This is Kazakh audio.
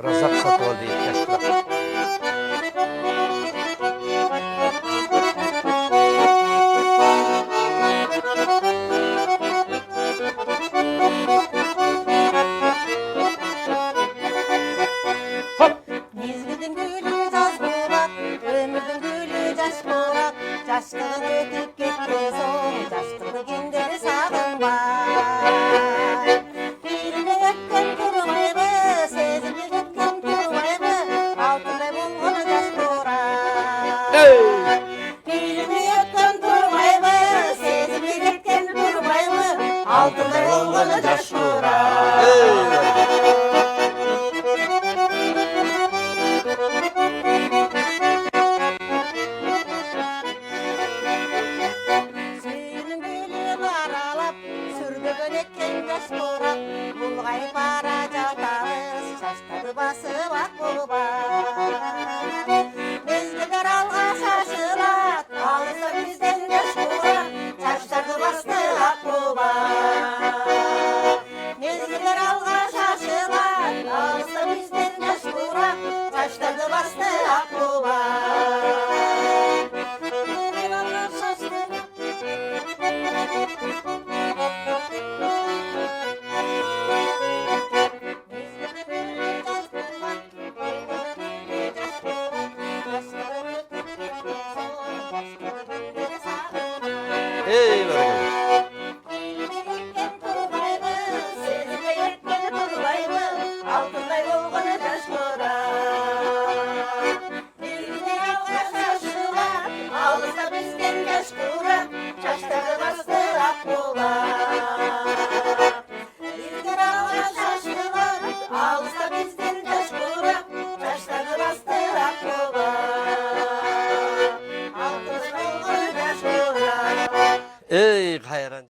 Razak Satıval deyip yaşlılar. Hop! Mezgilдің гүлі жаз болар, өмірдің гүлі жас болар. Жаштығың өтіп кеткен соң, жаштықты кендері сағынбай. Билме өткен тұрмайды, сезімге жеткен тұрмайды, алтындай болғаны жас болар. Билме өткен тұрмайды, сезімге жеткен тұрмайды, алтындай болғаны жас болар. Сүйінің гүлін аралап, сүргіген еткен жас борап, бұлғайып бара жатамыз, шаштарды басып ақ болбай. Мезгілдер алға шашылат, алыста бізден жас борап, шаштарды басты ақ болбай. Мезгілдер алға шашылат, алыста бізден жас борап, шаштарды басты ақ болбай. Ey barakalı. Алтындай болғаны жас борап. Белгілер алға шашылат, алыста бізден жас борап, шаштары басты ақ болар. Белгілер алға шашылат, алыста бізден жас борап, шаштары басты ақ болар. Алтындай болғаны жас борап. Ey hayran.